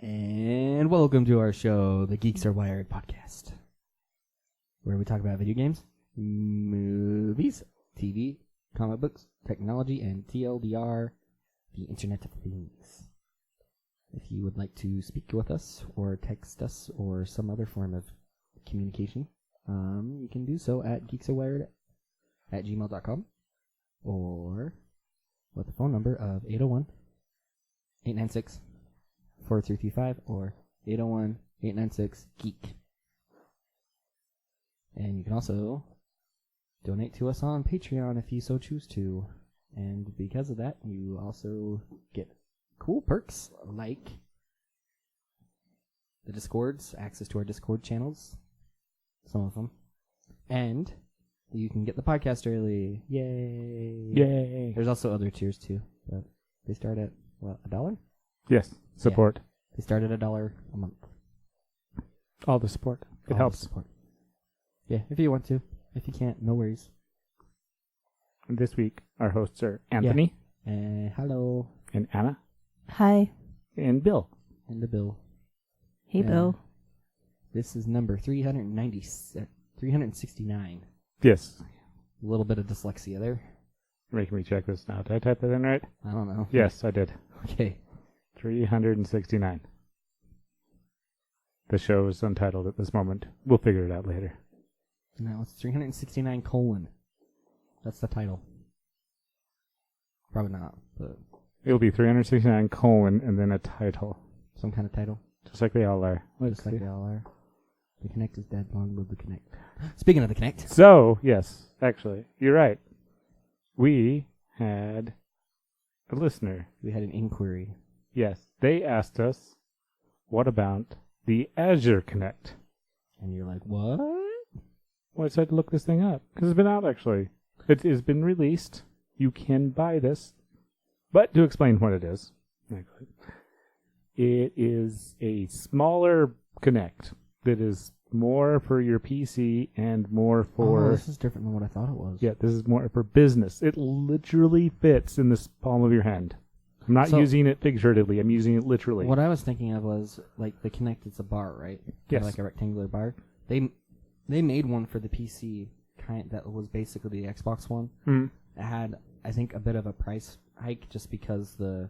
And welcome to our show, the Geeks Are Wired podcast, where we talk about video games, movies, TV, comic books, technology, and TLDR, the Internet of Things. If you would like to speak with us, or text us, or some other form of communication, you can do so at geeksarewired@gmail.com, or with the phone number of 801-896-4335 or 801-896-GEEK. And you can also donate to us on Patreon if you so choose to. And because of that, you also get cool perks like the Discords, access to our Discord channels, some of them. And you can get the podcast early. Yay! Yay! There's also other tiers too, but they start at, what, $1? Yes, support. Yeah. They start at $1 a month. All the support. It helps. Support. Yeah, if you want to. If you can't, no worries. And this week, our hosts are Anthony. Hello. And Anna. Hi. And Bill. And the Bill. Hey, Bill. This is number 369. Yes. A little bit of dyslexia there. Making me check this now. Did I type that in right? I don't know. Yes, I did. Okay. 369. The show is untitled at this moment. We'll figure it out later. No, it's 369 colon. That's the title. Probably not, but It'll be 369 colon and then a title. some kind of title. Just like they all are. Just like they all are. The Kinect is dead. Long live the Kinect. Speaking of the Kinect. So, yes, actually, you're right. We had a listener. We had an inquiry. Yes, they asked us, what about the Azure Connect? And you're like, what? Well, I decided to look this thing up, because it's been out, actually. It has been released. You can buy this. But to explain what it is, actually, it is a smaller Connect that is more for your PC and more for... Oh, this is different than what I thought it was. Yeah, this is more for business. It literally fits in the palm of your hand. I'm not using it figuratively. I'm using it literally. What I was thinking of was, like, the Kinect, it's a bar, right? Yes. Like a rectangular bar. They made one for the PC that was basically the Xbox one. Mm. It had, I think, a bit of a price hike just because the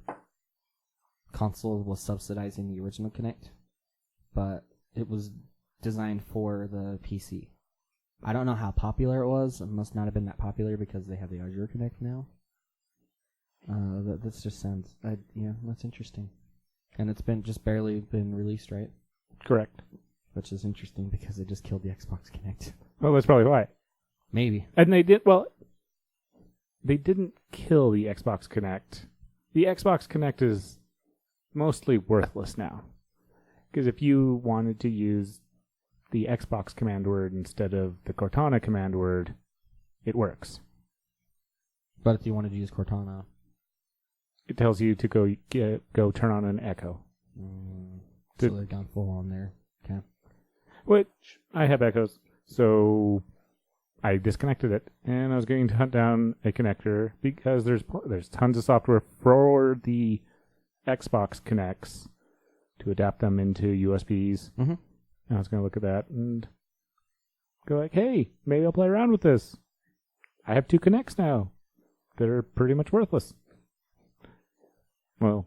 console was subsidizing the original Kinect. But it was designed for the PC. I don't know how popular it was. It must not have been that popular because they have the Azure Connect now. That just sounds, yeah, that's interesting. And it's barely been released, right? Correct. Which is interesting because they just killed the Xbox Kinect. Well, that's probably why. Maybe. And they didn't kill the Xbox Connect. The Xbox Connect is mostly worthless now. Because if you wanted to use the Xbox command word instead of the Cortana command word, it works. But if you wanted to use Cortana... It tells you to go turn on an Echo. So they've gone full on there. Okay. Which, I have Echoes, so I disconnected it, and I was going to hunt down a connector, because there's tons of software for the Xbox Connects to adapt them into USBs. Mm-hmm. And I was going to look at that and go like, hey, maybe I'll play around with this. I have 2 Connects now that are pretty much worthless. Well,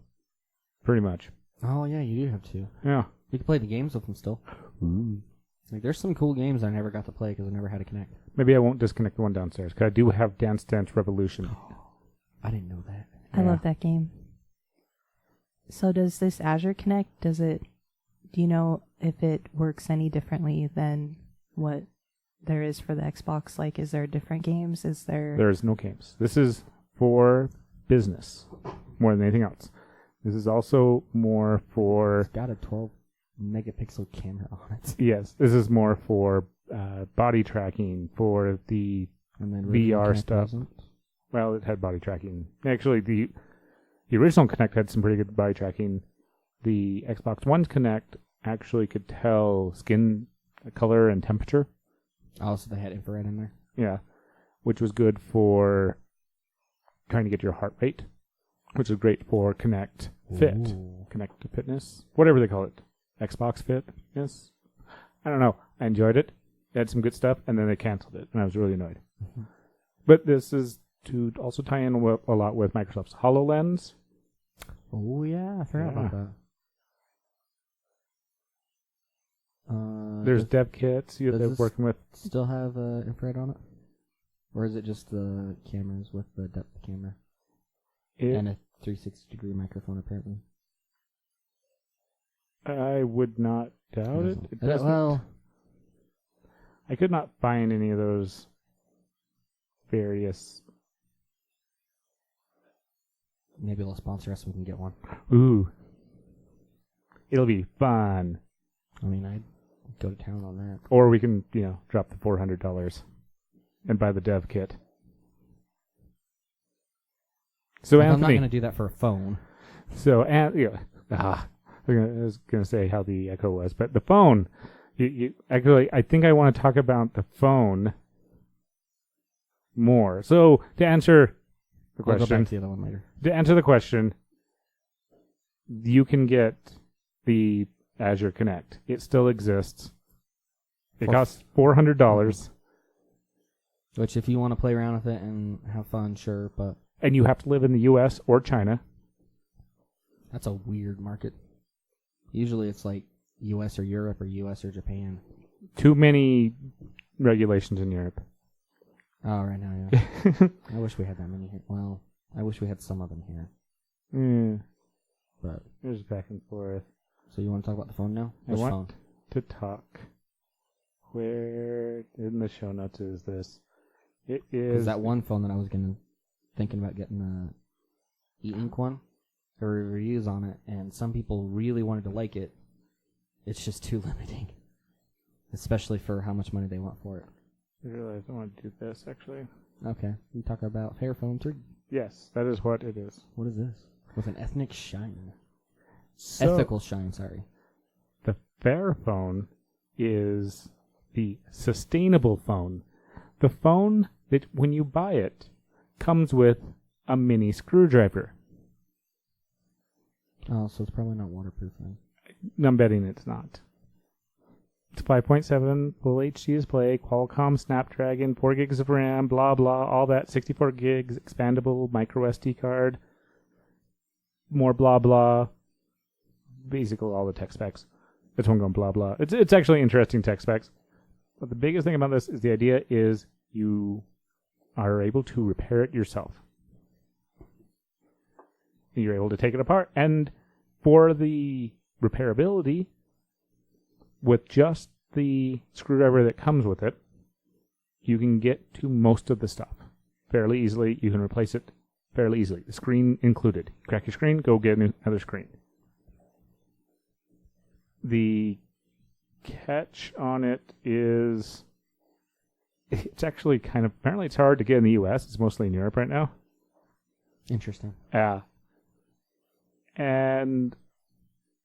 pretty much. Oh, yeah, you do have 2. Yeah. You can play the games with them still. Ooh. Like, there's some cool games I never got to play because I never had a Kinect. Maybe I won't disconnect the one downstairs, because I do have Dance Dance Revolution. I didn't know that. I love that game. So does this Azure Connect, do you know if it works any differently than what there is for the Xbox? Like, is there different games? There's no games. This is for business more than anything else. This is also more for... It's got a 12 megapixel camera on it. Yes, this is more for body tracking, for the VR stuff. Well, it had body tracking. Actually, the original Kinect had some pretty good body tracking. The Xbox One Kinect actually could tell skin color and temperature. Oh, so they had infrared in there? Yeah, which was good for trying to get your heart rate. which is great for Connect Fit. Ooh. Connect to Fitness, whatever they call it. Xbox Fit, yes. I don't know. I enjoyed it. It had some good stuff, and then they canceled it, and I was really annoyed. Mm-hmm. But this is to also tie in a lot with Microsoft's HoloLens. Oh, yeah. I forgot about that. There's dev kits does they're this working with. Still have infrared on it? Or is it just the cameras with the depth camera? And a 360-degree microphone, apparently. I would not doubt it. It doesn't. Well, I could not find any of those various. maybe they'll sponsor us. We can get one. Ooh. It'll be fun. I mean, I'd go to town on that. Or we can, drop the $400 and buy the dev kit. So I'm not Anthony, going to do that for a phone. so I was going to say how the Echo was, but the phone. Actually, I think I want to talk about the phone more. So to answer the I'll go question, back to the other one later. to answer the question, you can get the Azure Connect. It still exists. It costs $400, Which, if you want to play around with it and have fun, sure, but and you have to live in the U.S. or China. that's a weird market. Usually it's like U.S. or Europe or U.S. or Japan. Too many regulations in Europe. Oh, right now, yeah. I wish we had that many here. Well, I wish we had some of them here. But There's back and forth. so you want to talk about the phone now? I Which want phone? to talk. Where in the show notes is this? It is that one phone that I was thinking about getting the e-ink one. There were reviews on it, and some people really wanted to like it. It's just too limiting, especially for how much money they want for it. I realize I want to do this actually. Okay, we talk about Fairphone 3. Yes, that is what it is. What is this? With an ethnic shine. So, Ethical shine, sorry. the Fairphone is the sustainable phone. The phone that, when you buy it, comes with a mini screwdriver. Oh, so it's probably not waterproof then. I'm betting it's not. It's 5.7 full HD display, Qualcomm Snapdragon, 4 gigs of RAM, blah blah, all that, 64 gigs, expandable micro SD card, more blah blah, basically all the tech specs. That's one going blah blah. It's actually interesting tech specs. But the biggest thing about this is the idea is you are able to repair it yourself. You're able to take it apart, and for the repairability, with just the screwdriver that comes with it, you can get to most of the stuff fairly easily. You can replace it fairly easily. The screen included. Crack your screen, go get another screen. The catch on it is it's actually kind of, apparently it's hard to get in the US. It's mostly in Europe right now. Interesting. And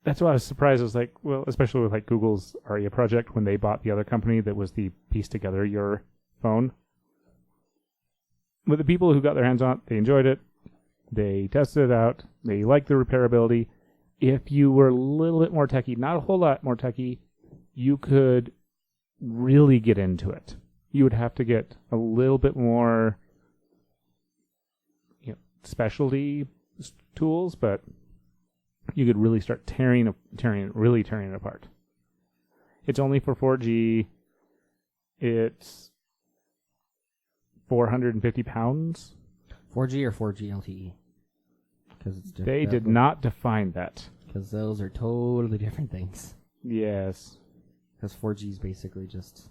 that's why I was surprised. I was like, well, especially with like Google's ARIA project when they bought the other company that was the piece together your phone. With the people who got their hands on it, they enjoyed it. They tested it out. They liked the repairability. If you were a little bit more techie, not a whole lot more techie, you could really get into it. You would have to get a little bit more, specialty tools, but you could really start tearing it apart. It's only for 4G. It's 450 pounds. 4G or 4G LTE? Because it's different. They did not define that. Because those are totally different things. Yes. Because 4G is basically just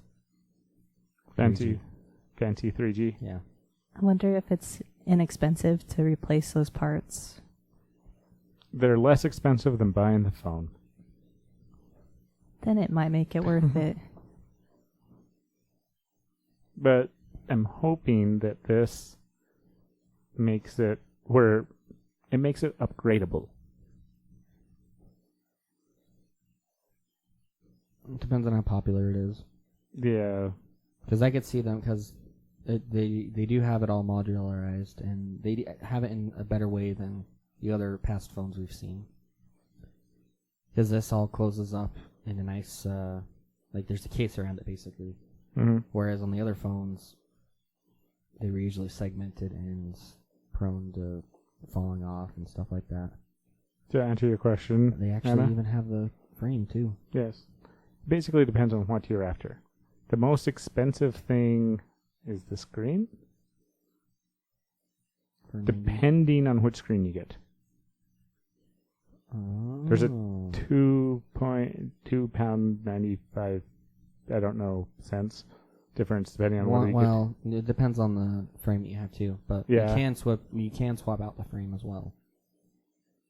Fancy 3G. 3G. Yeah. I wonder if it's inexpensive to replace those parts. They're less expensive than buying the phone. Then it might make it worth it. But I'm hoping that this makes it where it makes it upgradable. It depends on how popular it is. Yeah. Because I could see them, because they do have it all modularized, and they have it in a better way than the other past phones we've seen. Because this all closes up in a nice, like there's a case around it basically. Mm-hmm. Whereas on the other phones, they were usually segmented and prone to falling off and stuff like that. To answer your question, They actually Anna? even have the frame too. Yes. Basically depends on what you're after. The most expensive thing is the screen, For 90. depending on which screen you get. There's a Oh. £2.95, I don't know, cents difference depending on whether you Well, it depends on the frame that you have too, but Yeah. you can swap out the frame as well.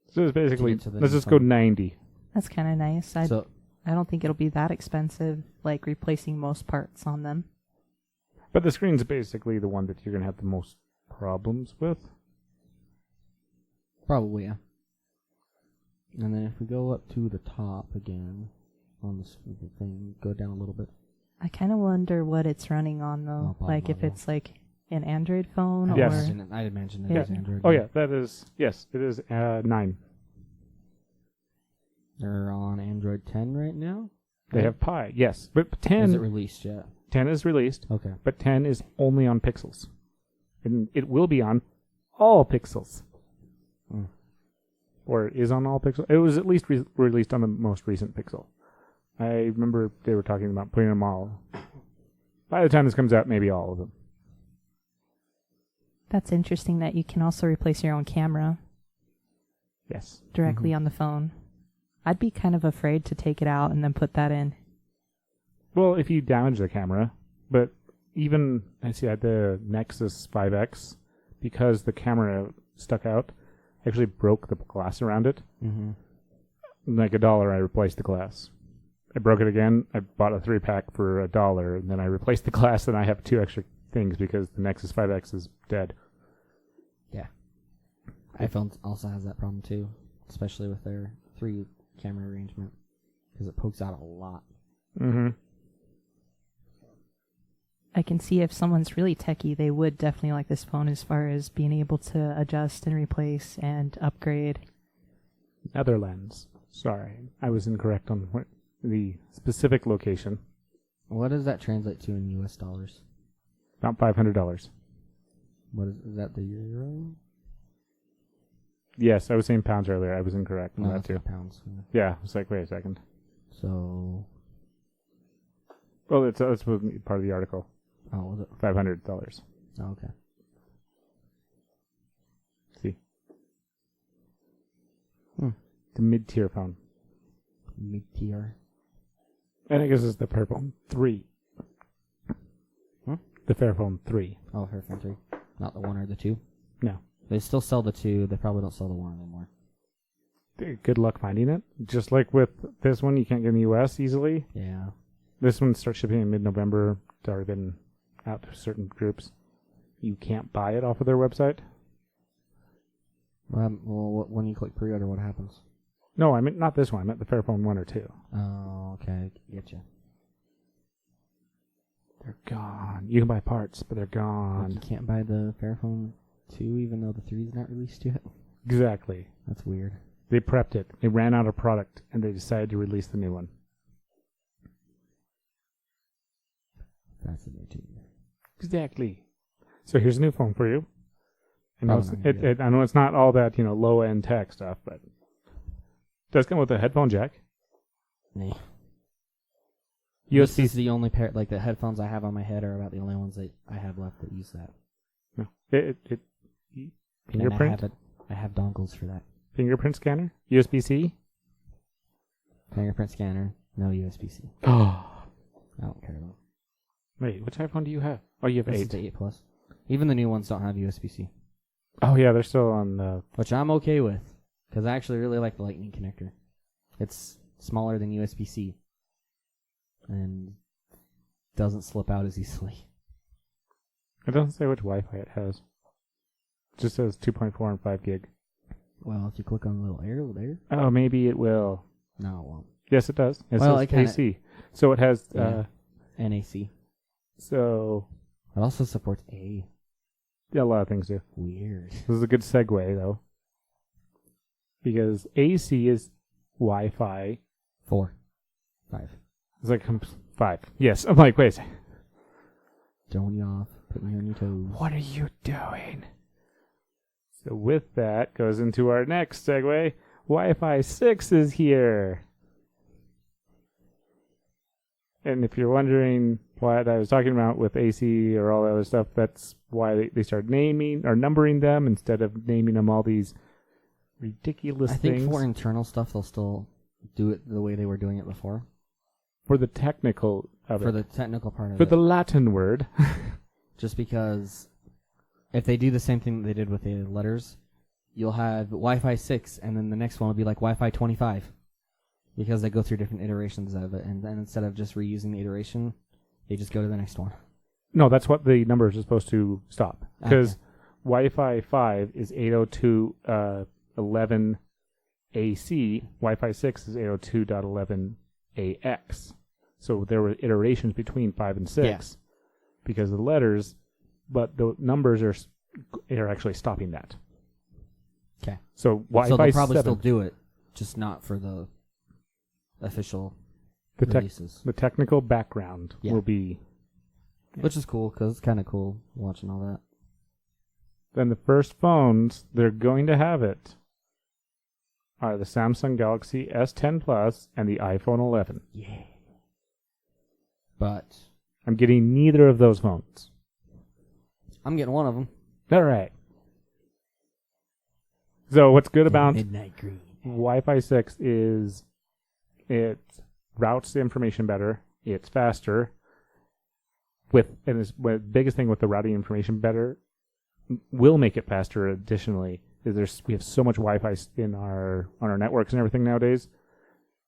get. So it's basically, get to the let's new just go phone. 90. That's kind of nice. I So don't think it'll be that expensive, like replacing most parts on them. But the screen's basically the one that you're going to have the most problems with. probably, yeah. And then if we go up to the top again on the thing, go down a little bit. I kind of wonder what it's running on though. Oh, Like if level. it's like an Android phone Yes. or I'd imagine it Yeah. is Android. Oh, yeah, that is, yes, it is 9. They're on Android 10 right now? They have Pi, yes. But Is 10, it released yet? 10 is released, Okay. but 10 is only on Pixels. And it will be on all Pixels. Mm. Or is on all Pixels. It was at least released on the most recent Pixel. I remember they were talking about putting them all. By the time this comes out, maybe all of them. that's interesting that you can also replace your own camera Yes. directly on the phone. I'd be kind of afraid to take it out and then put that in. Well, if you damage the camera, but even, I see at the Nexus 5X, because the camera stuck out, actually broke the glass around it. Mm-hmm. Like $1, I replaced the glass. I broke it again. I bought a 3-pack for $1, and then I replaced the glass, and I have 2 extra things because the Nexus 5X is dead. Yeah. iPhone also has that problem too, especially with their 3-camera arrangement, because it pokes out a lot. Mm-hmm. I can see if someone's really techie, they would definitely like this phone as far as being able to adjust and replace and upgrade. Netherlands. Sorry, I was incorrect on the specific location. What does that translate to in US dollars? About $500. What is that the euro? Yes, I was saying pounds earlier. I was incorrect on No, that that's too. not pounds. Yeah, it's like, wait a second. So, Well, that's part of the article. oh, was it? $500. Oh, okay. See, Hmm. the mid-tier phone, Mid-tier. and I guess it's the Fairphone 3. Hmm? The Fairphone 3. Oh, Fairphone 3. Not the 1 or the 2? No. They still sell the 2. They probably don't sell the 1 anymore. Good luck finding it. Just like with this one, you can't get in the U.S. easily. Yeah. This one starts shipping in mid-November. It's already been out to certain groups. You can't buy it off of their website. Well, when you click pre-order, what happens? No, I meant not this one. I meant the Fairphone 1 or 2. Oh, okay. Getcha. They're gone. You can buy parts, but they're Like gone. you can't buy the Fairphone 2 even though the 3 is not released yet? Exactly. That's weird. They prepped it. They ran out of product, and they decided to release the new one. Fascinating. Exactly. So here's a new phone for you. I know, Probably not gonna get I know it's not all that low-end tech stuff, but it does come with a headphone jack. Nah. USB. This is the only pair, like the headphones I have on my head are about the only ones that I have left that use that. No. And Fingerprint. I have dongles for that. Fingerprint scanner. USB-C. Fingerprint scanner, no USB-C. Oh. I don't care though. Wait, which iPhone do you have? Oh, you have This is 8. the 8 Plus. Even the new ones don't have USB-C, Oh yeah, they're still on the. which I'm okay with because I actually really like the Lightning connector. It's smaller than USB-C and doesn't slip out as easily. It doesn't say which Wi-Fi it has. It just says 2.4 and 5 gig. Well, if you click on the little arrow there, Oh, maybe it will. no, it won't. Yes, it does. It Well, says it kinda- AC. So it has. Yeah. NAC. So It also supports A. yeah, a lot of things do. Weird. This is a good segue, though. Because AC is Wi-Fi. 4. 5. It's like 5. Yes. I'm like, wait a second. Throwing you off. Putting you on your toes. What are you doing? So with that goes into our next segue. Wi-Fi 6 is here. And if you're wondering what I was talking about with AC or all that other stuff, that's why they started naming or numbering them instead of naming them all these ridiculous I things. think for internal stuff, they'll still do it the way they were doing it before. For the technical of For it. the technical part of For it. the Latin word. Just because if they do the same thing that they did with the letters, you'll have Wi-Fi 6, and then the next one will be like Wi-Fi 25. Because they go through different iterations of it, and then instead of just reusing the iteration, they just go to the next one. No, that's what the numbers are supposed to stop. Because Okay. Wi-Fi 5 is 802.11 AC. Wi-Fi 6 is 802.11 AX. So there were iterations between 5 and 6 because of the letters, but the numbers are actually stopping that. Okay. So Wi-Fi So they'll probably 7, still do it, just not for the official the releases. the technical background Yeah. will be. Which is cool, because it's kind of cool watching all that. Then the first phones they're going to have it are the Samsung Galaxy S10 Plus and the iPhone 11. Yeah. But I'm getting neither of those phones. I'm getting one of them. All right. So what's good about Midnight Green. Wi-Fi 6 is it routes the information better. It's faster. And the biggest thing with the routing information better will make it faster. Additionally, is we have so much Wi-Fi on our networks and everything nowadays.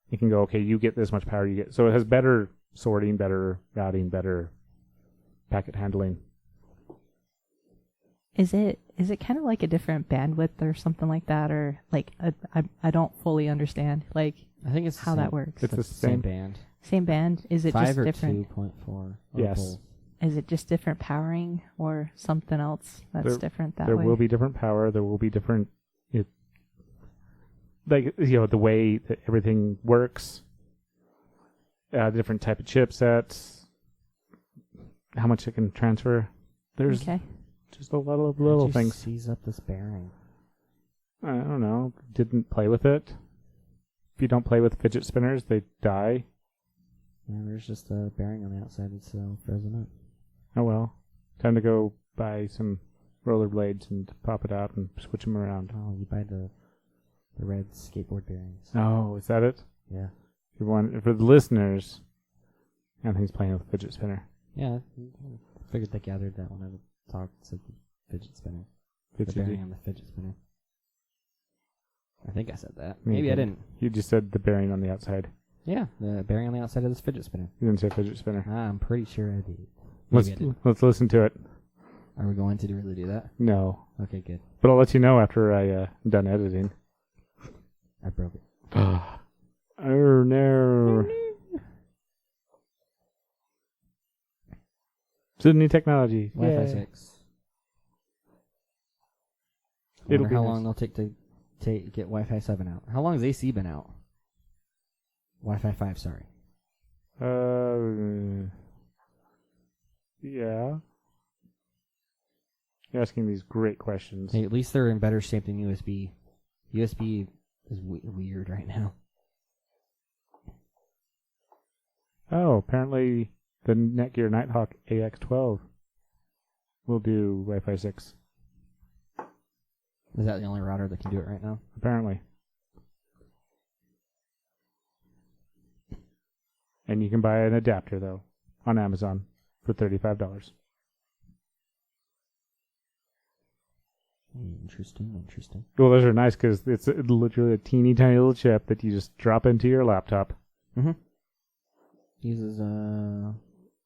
You can go, okay, you get this much power. So it has better sorting, better routing, better packet handling. Is it kind of like a different bandwidth or something like that, or like I don't fully understand like I think it's how that works. It's the same same band. Same band? Is it 5 just or different? 2.4. Yes. Is it just different powering or something else that's different that There way? will be different power. There will be different, the way that everything works. Different type of chipsets. How much it can transfer. There's Okay. just a lot of little How'd you things. seize up this bearing. I don't know. Didn't play with it. If you don't play with fidget spinners, they die. Yeah, there's just a bearing on the outside that's frozen up. Oh well. Time to go buy some rollerblades and pop it out and switch them around. Oh, you buy the red skateboard bearings. Oh, is that it? Yeah. For the listeners, Anthony's playing with a fidget spinner. Yeah, I figured they gathered that when I talked to the fidget spinner. The Fidgety. bearing on the fidget spinner. I think I said that. You Maybe I didn't. didn't. You just said the bearing on the outside. Yeah, the bearing on the outside of this fidget spinner. You didn't say fidget spinner. I'm pretty sure I did. Maybe I didn't. Let's listen to it. Are we going to really do that? No. Okay, good. But I'll let you know after I'm done editing. I broke it. Oh, no. Sydney Technology. Wi-Fi Yay. 6. I It'll wonder be how nice. long they'll take to get Wi-Fi 7 out. How long has AC been out? Wi-Fi 5, sorry. Yeah. You're asking these great questions. Hey, at least they're in better shape than USB. USB is weird right now. Oh, apparently the Netgear Nighthawk AX12 will do Wi-Fi 6. Is that the only router that can do it right now? Apparently. And you can buy an adapter, though, on Amazon for $35. Interesting. Well, those are nice because it's literally a teeny tiny little chip that you just drop into your laptop. Mm-hmm. Uses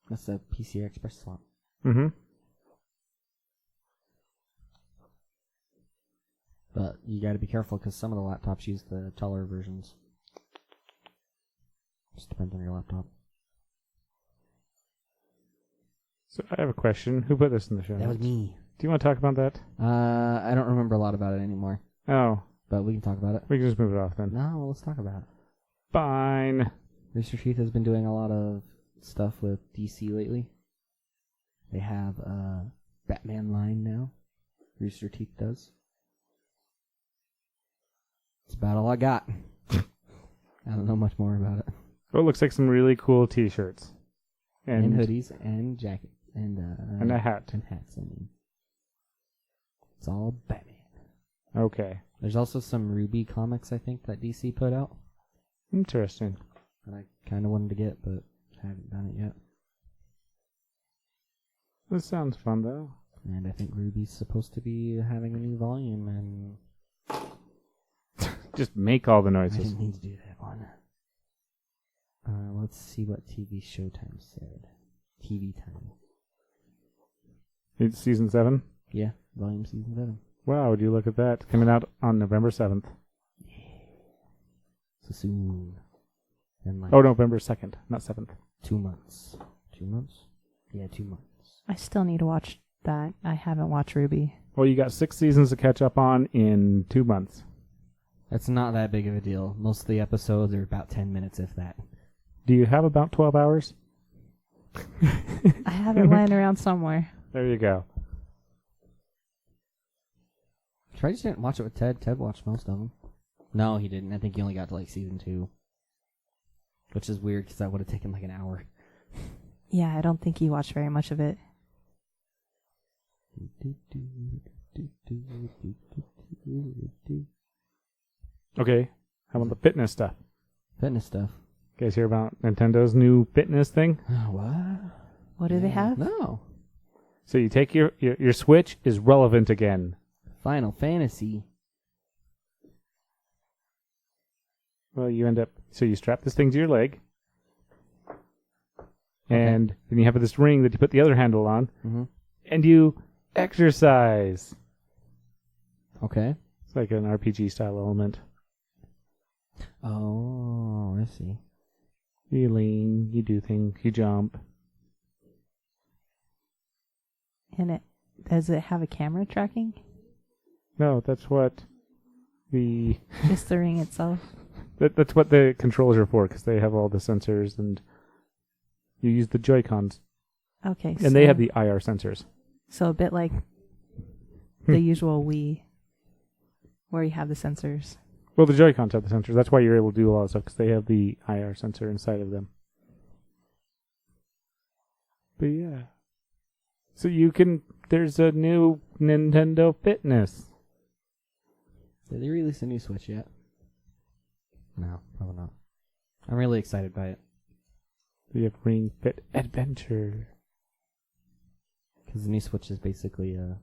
that's a PCI Express slot. Mm-hmm. But you got to be careful because some of the laptops use the taller versions. Just depends on your laptop. So I have a question. Who put this in the show That was notes? me. Do you want to talk about that? I don't remember a lot about it anymore. Oh. but we can talk about it. We can just move it off then. No, let's talk about it. Fine. Rooster Teeth has been doing a lot of stuff with DC lately. They have a Batman line now. Rooster Teeth does. That's about all I got. I don't know much more about it. Oh, it looks like some really cool T-shirts. And hoodies and jackets. And a hat. And hats, I mean. It's all Batman. Okay. There's also some RWBY comics, I think, that DC put out. Interesting. That I kind of wanted to get, but haven't done it yet. This sounds fun, though. And I think RWBY's supposed to be having a new volume, and Just make all the I noises. didn't need to do that one. Let's see what TV Showtime said. TV time. It's season 7? Yeah, volume season 7. Wow, would you look at that? Coming out on November 7th. So soon. And like Oh, November 2nd, not 7th. 2 months. 2 months? Yeah, 2 months. I still need to watch that. I haven't watched RWBY. Well, you got 6 seasons to catch up on in 2 months. That's not that big of a deal. Most of the episodes are about 10 minutes, if that. Do you have about 12 hours? I have it lying around somewhere. There you go. Try just didn't watch it with Ted. Ted watched most of them. No, he didn't. I think he only got to like season 2. Which is weird because that would have taken like an hour. Yeah, I don't think he watched very much of it. Okay, how about the fitness stuff? Fitness stuff. You guys hear about Nintendo's new fitness thing? What? What do they have? No. So you take your Switch is relevant again. Final Fantasy. Well, you end up, so you strap this thing to your leg, and then you have this ring that you put the other handle on, Mm-hmm. and you exercise. Okay. It's like an RPG style element. Oh, I see. You lean, you do things, you jump. And does it have a camera tracking? No, that's what the Just the ring itself? that's what the controls are for, because they have all the sensors, and you use the Joy-Cons, Okay. and they have the IR sensors. So a bit like the usual Wii, where you have the sensors. Well, the Joy-Cons have the sensors. That's why you're able to do a lot of stuff, because they have the IR sensor inside of them. But yeah. So there's a new Nintendo Fitness. Did they release a new Switch yet? No, probably not. I'm really excited by it. We have Ring Fit Adventure. Because the new Switch is basically a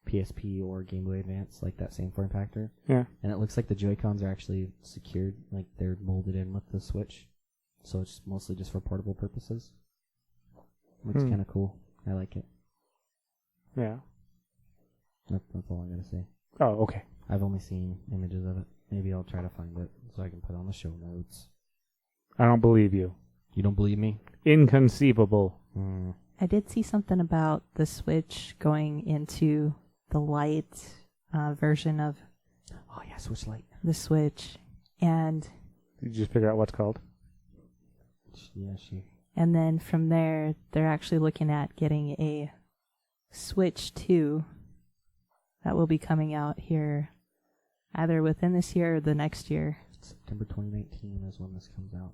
PSP or Game Boy Advance, like that same form factor. Yeah. And it looks like the Joy-Cons are actually secured, like they're molded in with the Switch. So it's mostly just for portable purposes. Looks kind of cool. I like it. Yeah. That's all I gotta say. Oh, okay. I've only seen images of it. Maybe I'll try to find it so I can put it on the show notes. I don't believe you. You don't believe me? Inconceivable. I did see something about the Switch going into the light version of Oh yeah, Switch Lite. the Switch, and Did you just figure out what's called? Yeah, she. and then from there they're actually looking at getting a Switch 2 that will be coming out here either within this year or the next year. September 2019 is when this comes out.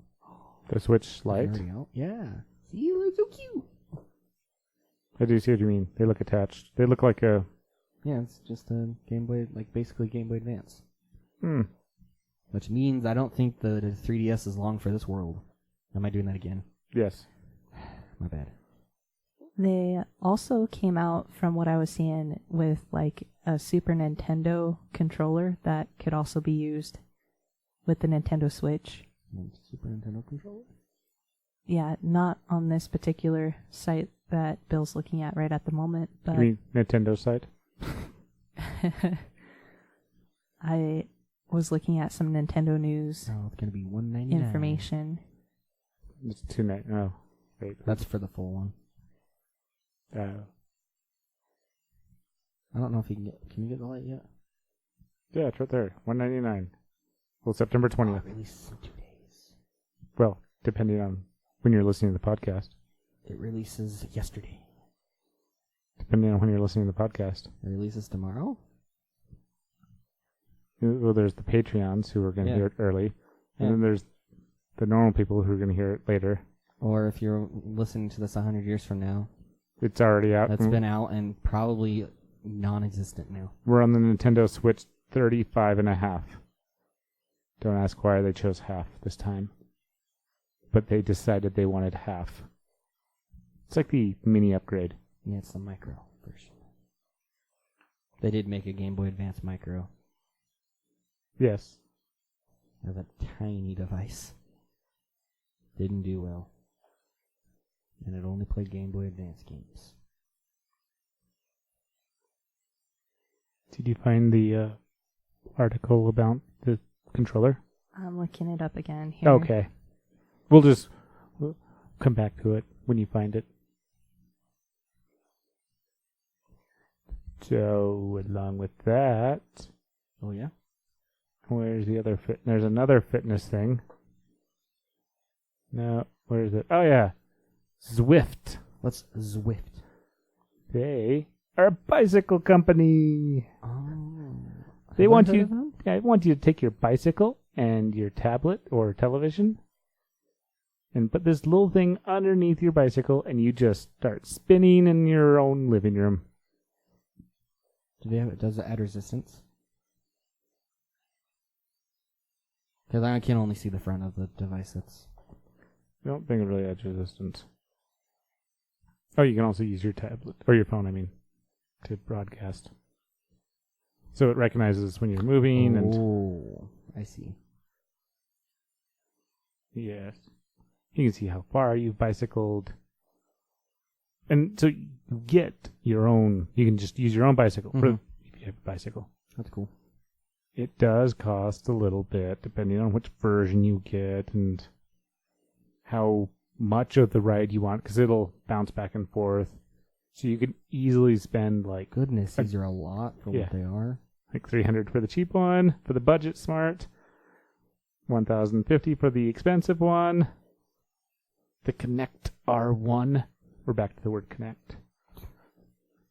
The Switch Lite? Already out? Yeah. See, they're so cute. I do see what you mean. They look attached. They look like a... Yeah, it's just a Game Boy, like basically Game Boy Advance. Hmm. Which means I don't think the 3DS is long for this world. Am I doing that again? Yes. My bad. They also came out, from what I was seeing, with like a Super Nintendo controller that could also be used with the Nintendo Switch. Super Nintendo controller? Yeah, not on this particular site that Bill's looking at right at the moment, but You mean Nintendo site? I was looking at some Nintendo news Oh, it's gonna be $199. information. It's $2.99. Oh, wait. That's for the full one. Uh, I don't know if you can get. Can you get the light yet? Yeah, it's right there. $199. Well, September 20th. Releases in 2 days. Well, depending on when you're listening to the podcast. It releases yesterday. Depending on when you're listening to the podcast. It releases tomorrow? Well, there's the Patreons who are going to hear it early. And Yeah. then there's the normal people who are going to hear it later. Or if you're listening to this 100 years from now, It's already out. that's been out and probably non-existent now. We're on the Nintendo Switch 35.5. Don't ask why they chose half this time. But they decided they wanted half. It's like the mini upgrade. Yeah, it's the micro version. They did make a Game Boy Advance micro. Yes. Of a tiny device. Didn't do well. And it only played Game Boy Advance games. Did you find the article about the controller? I'm looking it up again here. Okay. We'll come back to it when you find it. So, along with that, Oh, yeah? where's the other fit? There's another fitness thing. No, where is it? Oh, yeah. Zwift. What's Zwift? They are a bicycle company. Oh. They Have I want heard you. of them? Yeah, I want you to take your bicycle and your tablet or television and put this little thing underneath your bicycle, and you just start spinning in your own living room. Does it add resistance? Because I can only see the front of the device. That's I don't think it really adds resistance. Oh, you can also use your tablet, or your phone, I mean, to broadcast. So it recognizes when you're moving, and oh, I see. yes, you can see how far you've bicycled. And so you get your own, you can just use your own bicycle Mhm. if you have a bicycle. That's cool. It does cost a little bit, depending on which version you get and how much of the ride you want, because it'll bounce back and forth. So you can easily spend like Goodness, these are a lot for Yeah. what they are. $300 for the cheap one, for the budget smart, $1,050 for the expensive one. The Connect R1. We're back to the word Connect.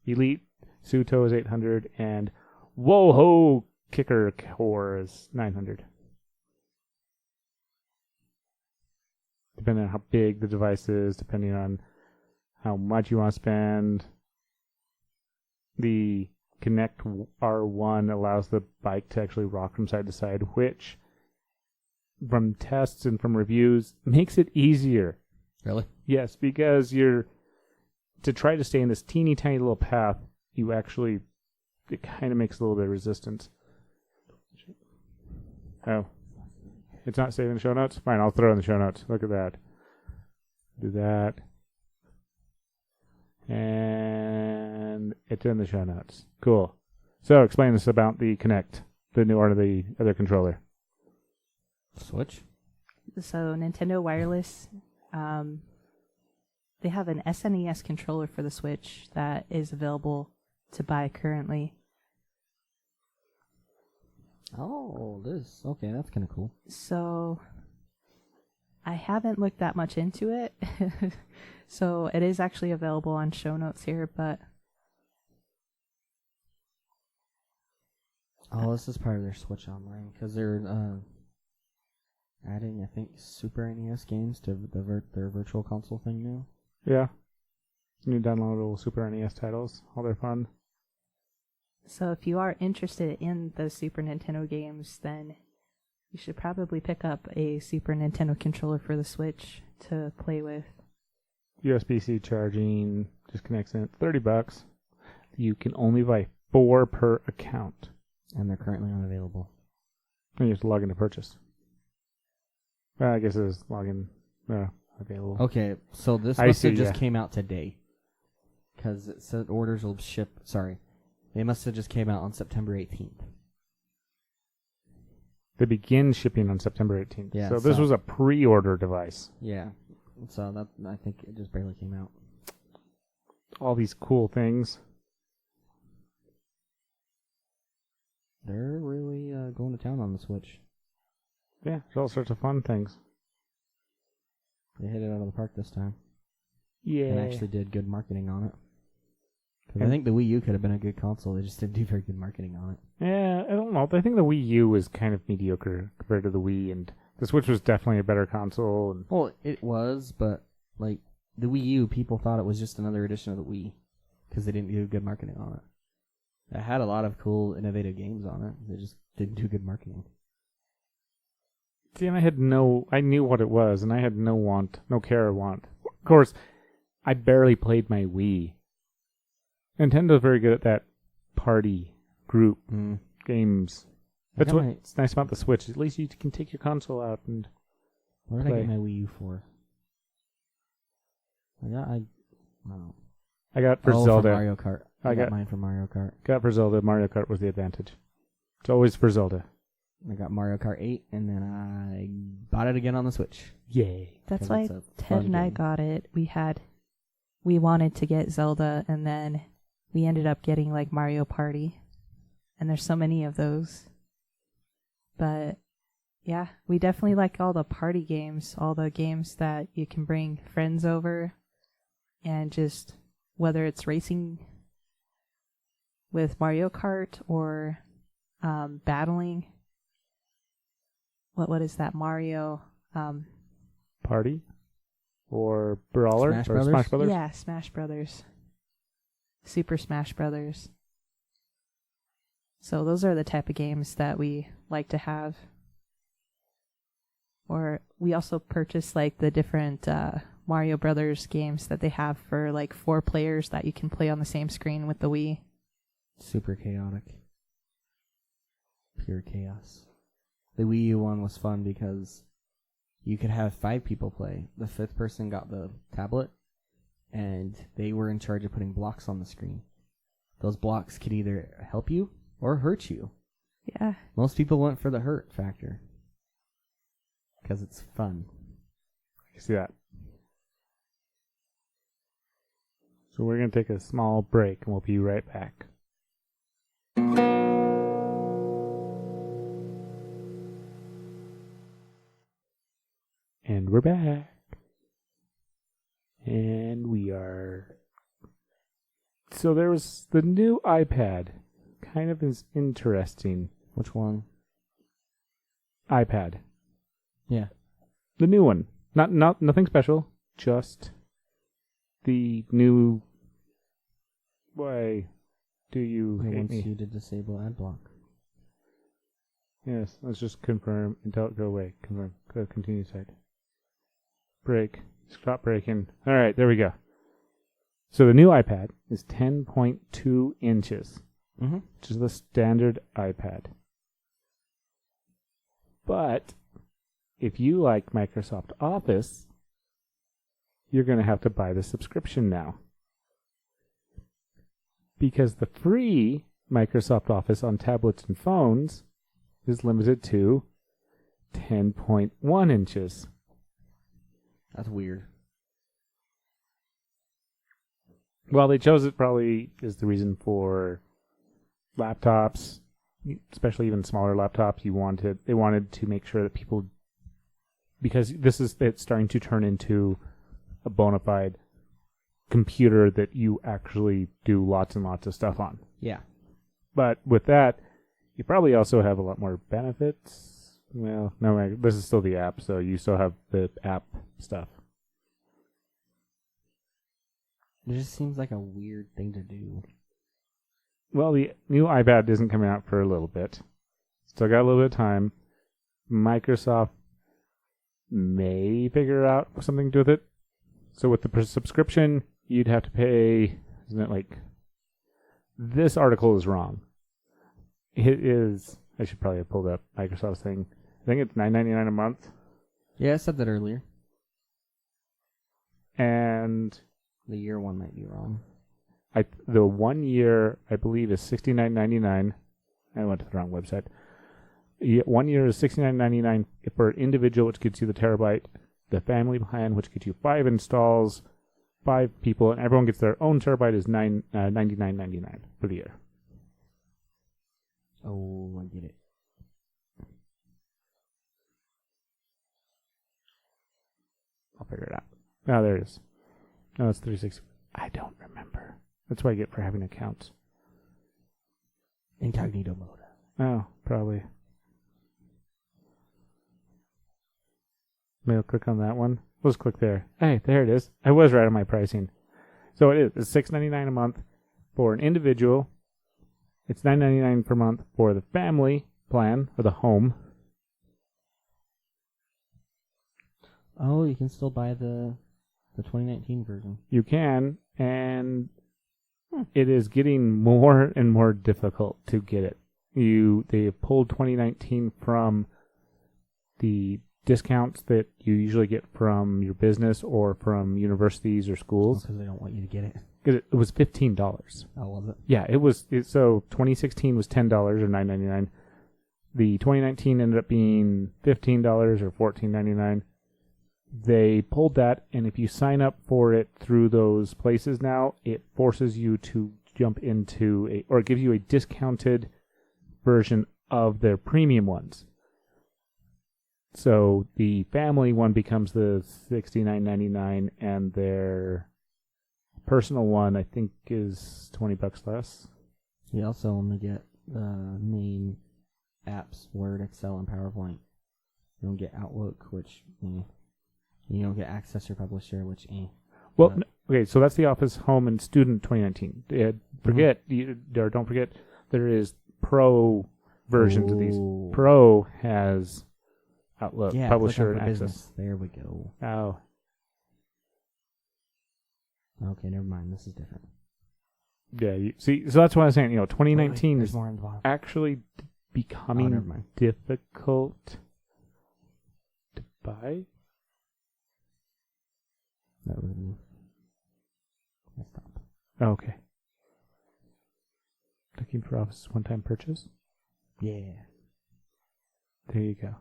Elite Suto is $800, and Whoa-Ho Kicker Core is $900. Depending on how big the device is, depending on how much you want to spend. The Connect R1 allows the bike to actually rock from side to side, which, from tests and from reviews, makes it easier. Really? Yes, because to try to stay in this teeny tiny little path, it kind of makes a little bit of resistance. Oh. It's not saving the show notes? Fine, I'll throw it in the show notes. Look at that. Do that. And it's in the show notes. Cool. So explain this about the Kinect, the other controller. Switch? So Nintendo Wireless, they have an SNES controller for the Switch that is available to buy currently. Oh, this. Okay, that's kind of cool. So I haven't looked that much into it. So it is actually available on show notes here, but Oh, this is part of their Switch Online because they're adding, I think, Super NES games to their virtual console thing now. Yeah. New downloadable Super NES titles. All their fun. so if you are interested in those Super Nintendo games, then you should probably pick up a Super Nintendo controller for the Switch to play with. USB-C charging, just connects in. $30. You can only buy 4 per account. And they're currently unavailable. And you have to log in to purchase. Well, I guess it is login available. Okay, so this I must have see, just yeah. came out today. Because it said orders will ship. Sorry. They must have just came out on September 18th. They begin shipping on September 18th. Yeah, so this so- was a pre-order device. Yeah. So that I think it just barely came out. All these cool things. They're really going to town on the Switch. Yeah, there's all sorts of fun things. They hit it out of the park this time. Yeah. And actually did good marketing on it. Because I think the Wii U could have been a good console. They just didn't do very good marketing on it. Yeah, I don't know. I think the Wii U was kind of mediocre compared to the Wii, and the Switch was definitely a better console. And Well, it was, but like the Wii U, people thought it was just another edition of the Wii because they didn't do good marketing on it. It had a lot of cool, innovative games on it. They just didn't do good marketing. See, and I knew what it was, and I had no care or want. Of course, I barely played my Wii. Nintendo's very good at that party group games. That's what's nice about the Switch. At least you can take your console out and What did play. I get my Wii U for? I don't know. I got for For Zelda. Mario Kart. I got mine for Mario Kart. Got for Zelda. Mario Kart was the advantage. It's always for Zelda. I got Mario Kart 8, and then I bought it again on the Switch. Yay. That's 'Cause why it's a Ted fun and I game. got it. We wanted to get Zelda, and then we ended up getting like Mario Party. And there's so many of those. But yeah, we definitely like all the party games, all the games that you can bring friends over, and just whether it's racing with Mario Kart or battling. What is that? Mario Party? Or Brawler? Smash or Brothers? Smash Brothers? Yeah, Smash Brothers. Super Smash Brothers. So those are the type of games that we like to have. Or we also purchase like the different Mario Brothers games that they have for like 4 players that you can play on the same screen with the Wii. Super chaotic. Pure chaos. The Wii U one was fun because you could have 5 people play. The 5th person got the tablet, and they were in charge of putting blocks on the screen. Those blocks could either help you or hurt you. Yeah. Most people went for the hurt factor because it's fun. I see that. So we're going to take a small break, and we'll be right back. And we're back. And we are... So there was the new iPad. Kind of is interesting. Which one? iPad. Yeah. The new one. Nothing special. Just the new... Why do you It hate wants me? you to disable ad block. Yes, let's just confirm and tell it go away. Confirm. Go continue site. Break. Stop breaking. Alright, there we go. So the new iPad is 10.2 inches, which is the standard iPad. But if you like Microsoft Office, you're going to have to buy the subscription now. Because the free Microsoft Office on tablets and phones is limited to 10.1 inches. That's weird. Well, they chose it probably is the reason for laptops, especially even smaller laptops. They wanted to make sure that people, because it's starting to turn into a bona fide computer that you actually do lots and lots of stuff on. Yeah. But with that, you probably also have a lot more benefits. Well, no, this is still the app, so you still have the app stuff. It just seems like a weird thing to do. Well, the new iPad isn't coming out for a little bit. Still got a little bit of time. Microsoft may figure out something to do with it. So with the subscription, you'd have to pay, isn't it like... This article is wrong. It is... I should probably have pulled up Microsoft's thing. I think it's $9.99 a month. Yeah, I said that earlier. And... The year one might be wrong. The 1 year, I believe, is $69.99. I went to the wrong website. 1 year is $69.99 for individual, which gets you the terabyte. The family plan, which gets you 5 installs, 5 people, and everyone gets their own terabyte, is $99.99 for the year. Oh, I get it. I'll figure it out. Oh, there it is. No, it's 360. I don't remember. That's what I get for having accounts. Incognito mode. Oh, probably. Maybe I'll click on that one. Let's click there. Hey, there it is. I was right on my pricing. So it is. It's $6.99 a month for an individual. It's $9.99 per month for the family plan or the home. Oh, you can still buy the 2019 version. You can, and it is getting more and more difficult to get it. They have pulled 2019 from the discounts that you usually get from your business or from universities or schools. Because they don't want you to get it. Because it was $15. Oh, was it? Yeah, it was. So 2016 was $10 or $9.99. The 2019 ended up being $15 or $14.99. They pulled that, and if you sign up for it through those places now, it forces you to jump into or gives you a discounted version of their premium ones. So the family one becomes the $69.99, and their personal one, I think, is $20 less. You also only get the main apps, Word, Excel, and PowerPoint. You don't get Outlook, which you don't get Access or Publisher, which Well, okay, so that's the Office Home and Student 2019. Don't forget, there is Pro versions of these. Pro has Outlook, Publisher, and Access. Business. There we go. Oh. Okay, never mind. This is different. Yeah, see, so that's why I was saying, 2019 is more involved. actually becoming difficult to buy. That was messed up. Okay. Looking for Office one-time purchase? Yeah. There you go.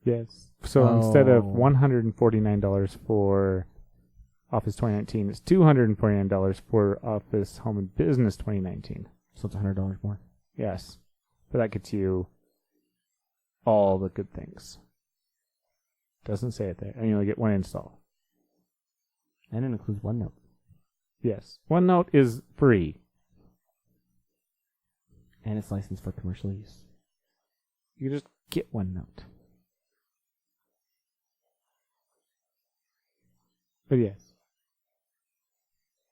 Yes. So instead of $149 for Office 2019, it's $249 for Office Home and Business 2019. So it's $100 more. Yes. But that gets you all the good things. Doesn't say it there. And you only get one install. And it includes OneNote. Yes. OneNote is free. And it's licensed for commercial use. You just get OneNote. But yes.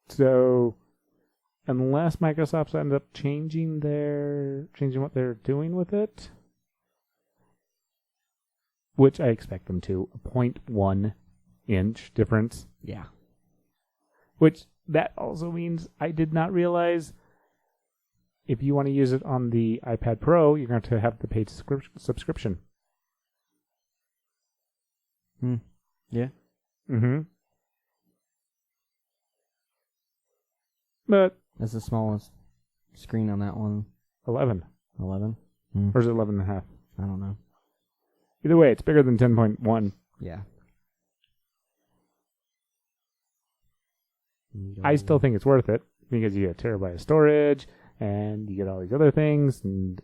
So, unless Microsoft's end up changing what they're doing with it, which I expect them to, a 0.1 inch difference. Yeah. Which that also means I did not realize if you want to use it on the iPad Pro, you're going to have the paid subscription. Yeah. Mm-hmm. But That's the smallest screen on that one. 11. 11? Or is it 11 and a half? I don't know. Either way, it's bigger than 10.1. Yeah. I still think it's worth it because you get a terabyte of storage and you get all these other things and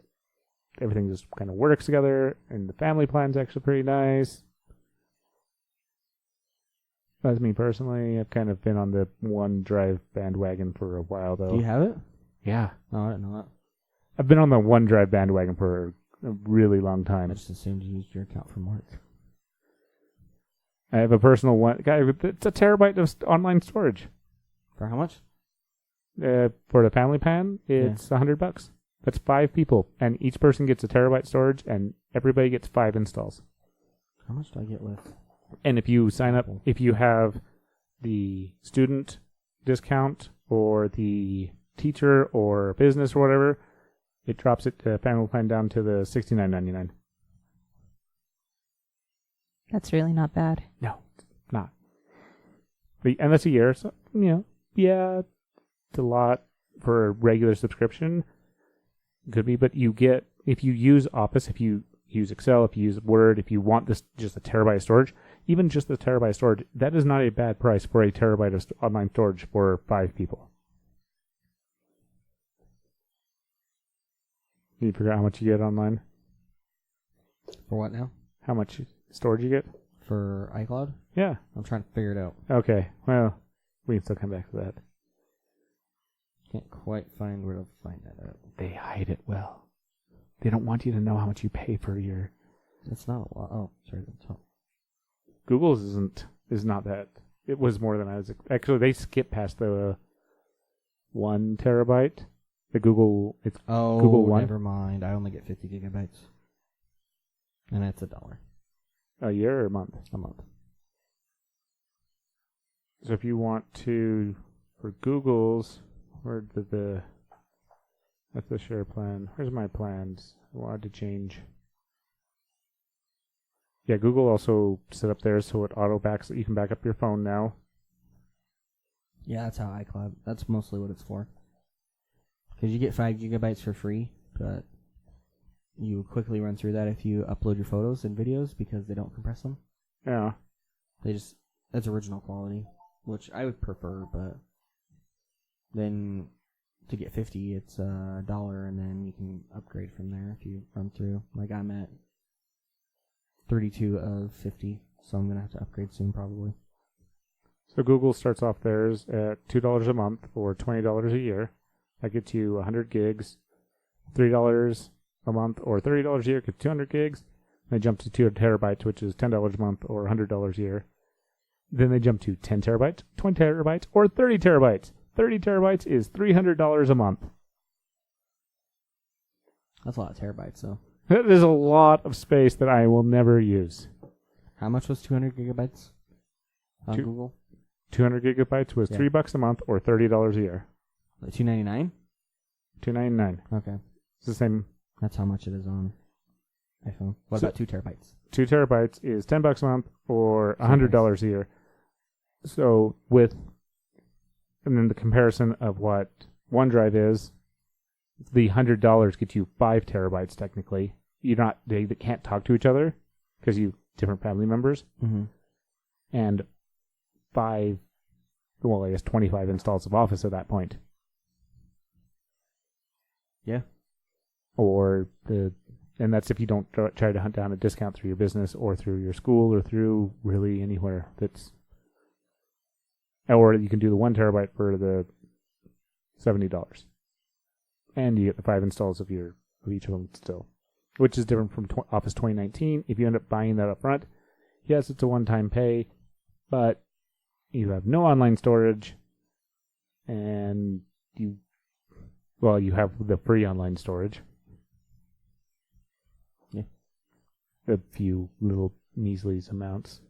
everything just kind of works together, and the family plan's actually pretty nice. That's me personally. I've kind of been on the OneDrive bandwagon for a while, though. Do you have it? Yeah. Oh, I didn't know that. I've been on the OneDrive bandwagon for a really long time. I just assumed you used your account from work. I have a personal one. It's a terabyte of online storage. For how much? For the family plan, it's $100. That's 5 people, and each person gets a terabyte storage, and everybody gets 5 installs. How much do I get with? And if you sign up, if you have the student discount or the teacher or business or whatever, it drops it to family plan down to the $69.99. That's really not bad. No, it's not. And that's a year, so, yeah, it's a lot for a regular subscription. Could be, but you get, if you use Office, if you use Excel, if you use Word, if you want this just a terabyte of storage, even just the terabyte of storage, that is not a bad price for a terabyte of online storage for 5 people. You forgot how much you get online? For what now? How much storage you get? For iCloud? Yeah. I'm trying to figure it out. Okay. Well, we can still come back to that. Can't quite find where to find that out. They hide it well. They don't want you to know how much you pay per year. It's not a lot. Oh, sorry. The top. Google's is not that. It was more than I was. Actually, they skipped past the 1 terabyte. The Google. It's Google One. Never mind. I only get 50 gigabytes. And that's $1. A year or a month? A month. So if you want to, for Google's, that's the share plan. Where's my plans? I wanted to change. Yeah, Google also set up there so it auto backs. You can back up your phone now. Yeah, that's how iCloud. That's mostly what it's for. Because you get 5 gigabytes for free, but you quickly run through that if you upload your photos and videos because they don't compress them. Yeah. That's original quality, which I would prefer, but then to get 50, it's $1, and then you can upgrade from there if you run through. Like I'm at 32 of 50, so I'm going to have to upgrade soon probably. So Google starts off theirs at $2 a month or $20 a year. That gets you 100 gigs. $3 a month or $30 a year gets 200 gigs. They jump to 2 terabytes, which is $10 a month or $100 a year. Then they jump to 10 terabytes, 20 terabytes, or 30 terabytes. 30 terabytes is $300 a month. That's a lot of terabytes, though. That is a lot of space that I will never use. How much was 200 gigabytes on Google? 200 gigabytes was $3 a month or $30 a year. Like $299? $299. Okay. It's the same. That's how much it is on iPhone. What about 2 terabytes? 2 terabytes is $10 a month or $100 a year. So and then the comparison of what OneDrive is, the $100 gets you 5 terabytes technically. They can't talk to each other because you different family members. Mm-hmm. And 25 installs of Office at that point. Yeah. And that's if you don't try to hunt down a discount through your business or through your school or through really anywhere or you can do the 1 terabyte for the $70. And you get the 5 installs of each of them still, which is different from Office 2019. If you end up buying that up front, yes, it's a one-time pay, but you have no online storage, and you have the free online storage. Yeah. A few little measly amounts.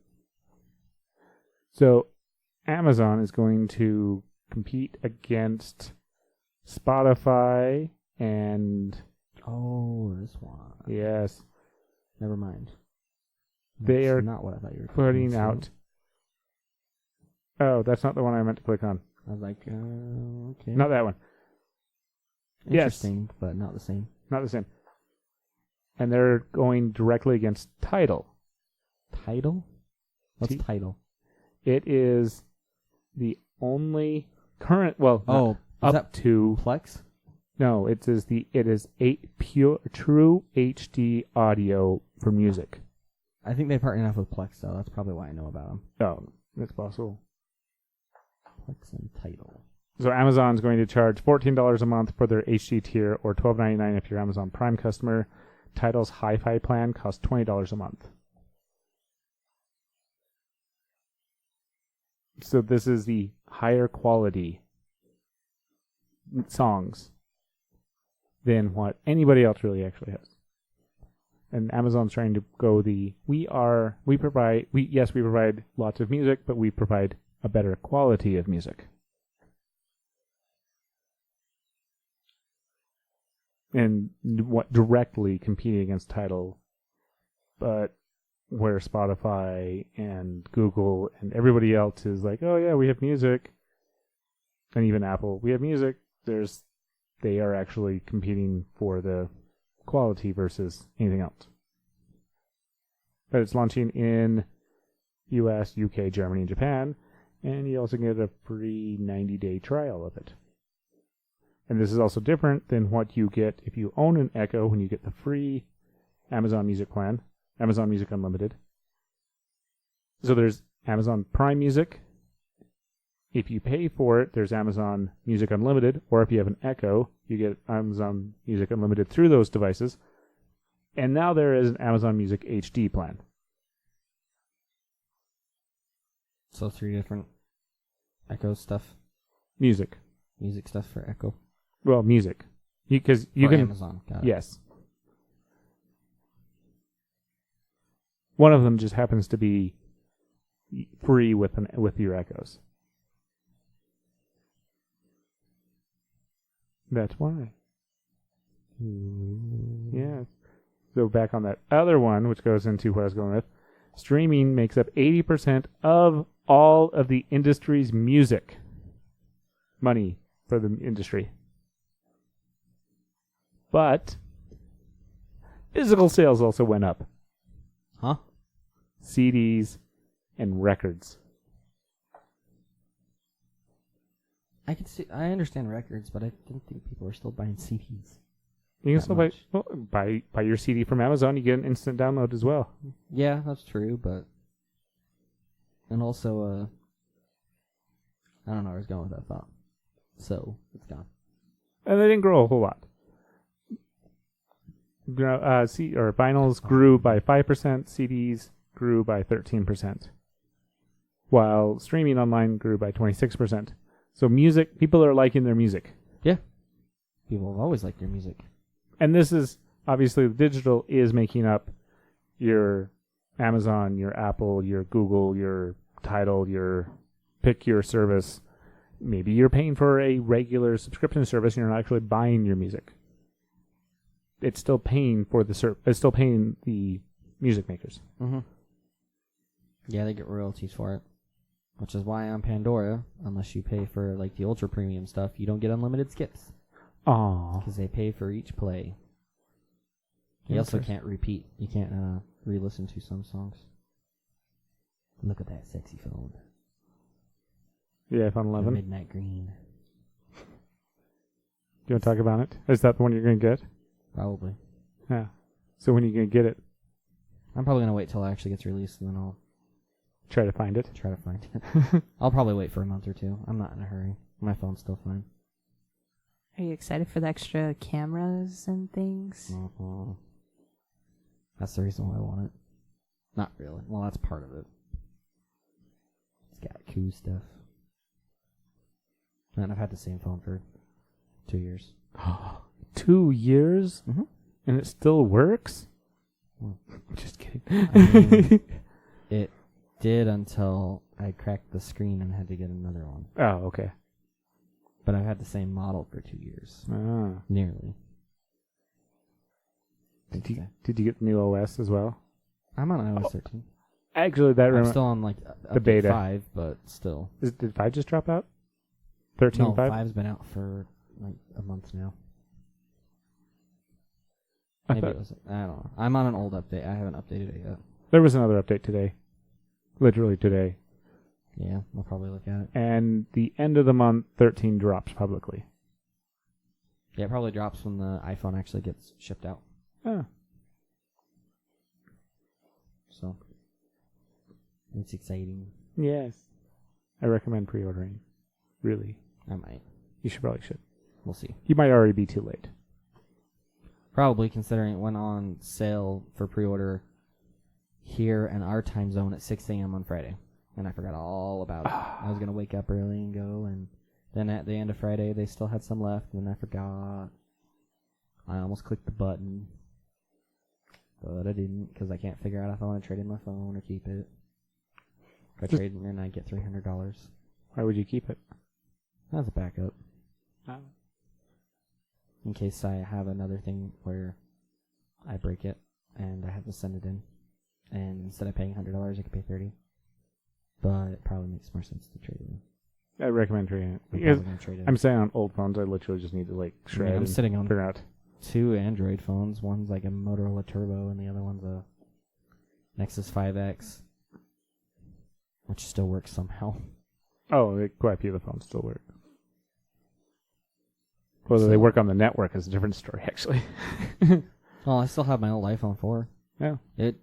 So Amazon is going to compete against Spotify and... Oh, this one. Yes. Never mind. They are not what I thought you were putting out... Oh, that's not the one I meant to click on. I was like, okay. Not that one. Interesting, but not the same. Not the same. And they're going directly against Tidal. Tidal? What's Tidal? It is the only current, up to Plex? No, it is true HD audio for music. I think they partnered up with Plex, though. That's probably why I know about them. Oh, that's possible. Plex and Tidal. So Amazon's going to charge $14 a month for their HD tier, or $12.99 if you're Amazon Prime customer. Tidal's Hi-Fi plan costs $20 a month. So this is the higher quality songs than what anybody else really actually has. And Amazon's trying to go we provide lots of music, but we provide a better quality of music. And directly competing against Tidal, but where Spotify and Google and everybody else is like, oh yeah, we have music, and even Apple, we have music. They are actually competing for the quality versus anything else. But it's launching in US, UK, Germany, and Japan, and you also get a free 90-day trial of it. And this is also different than what you get if you own an Echo when you get the free Amazon Music plan, Amazon Music Unlimited. So there's Amazon Prime Music. If you pay for it, there's Amazon Music Unlimited, or if you have an Echo, you get Amazon Music Unlimited through those devices. And now there is an Amazon Music HD plan. So 3 different Echo stuff, Music stuff for Echo. Well, music. Because you For can. Amazon, got it. Yes. One of them just happens to be free with your Echoes. That's why. Yeah. So back on that other one, which goes into what I was going with, streaming makes up 80% of all of the industry's music money for the industry. But physical sales also went up. Huh? CDs and records. I understand records, but I didn't think people were still buying CDs. You can That still much. buy your CD from Amazon. You get an instant download as well. Yeah, that's true, but and also I don't know where I was going with that thought. So it's gone. And they didn't grow a whole lot. Vinyls grew by 5%, CDs grew by 13%, while streaming online grew by 26%. So music, people are liking their music. Yeah. People have always liked their music. And this is, obviously, the digital is making up your Amazon, your Apple, your Google, your Tidal, your pick your service. Maybe you're paying for a regular subscription service and you're not actually buying your music. It's still paying for it's still paying the music makers. Mm-hmm. Yeah, they get royalties for it. Which is why on Pandora, unless you pay for like the ultra premium stuff, you don't get unlimited skips. Aww. Because they pay for each play. You also can't repeat. You can't re-listen to some songs. Look at that sexy phone. Yeah, iPhone The 11. midnight green. Do you want to talk about it? Is that the one you're going to get? Probably. Yeah. So when are you going to get it? I'm probably going to wait till it actually gets released, and then I'll Try to find it. try to find it. I'll probably wait for a month or two. I'm not in a hurry. My phone's still fine. Are you excited for the extra cameras and things? Uh-huh. That's the reason why I want it. Not really. Well, that's part of it. It's got cool stuff. And I've had the same phone for 2 years. 2 years? Mm-hmm. And it still works? Well, Just kidding. I mean, it did until I cracked the screen and had to get another one. Oh, okay. But I've had the same model for 2 years. Ah. Nearly. Did you get the new OS as well? I'm on iOS 13. Actually, that I'm still on like the beta. 5, but still. Did 5 just drop out? 13.5? No, 5's been out for like a month now. Maybe it was. I don't know. I'm on an old update. I haven't updated it yet. There was another update today. Literally today. Yeah, I'll probably look at it. And the end of the month, 13 drops publicly. Yeah, it probably drops when the iPhone actually gets shipped out. Oh. So, it's exciting. Yes. I recommend pre-ordering. Really. I might. You probably should. We'll see. You might already be too late. Probably, considering it went on sale for pre-order here in our time zone at 6 a.m. on Friday. And I forgot all about it. I was going to wake up early and go, and then at the end of Friday, they still had some left, and I forgot. I almost clicked the button, but I didn't, because I can't figure out if I want to trade in my phone or keep it. If I trade it in, I get $300. Why would you keep it? As a backup. Oh. In case I have another thing where I break it, and I have to send it in. And instead of paying $100, I could pay $30. But it probably makes more sense to trade it in. I recommend trading it. I'm Because probably gonna trade it in. I'm saying on old phones, I literally just need to like shred I'm and sitting on figure out. 2 Android phones. One's like a Motorola Turbo, and the other one's a Nexus 5X, which still works somehow. Oh, quite a few of the phones still work. Whether So- they work on the network is a different story, actually. Well, I still have my old iPhone 4. Yeah. It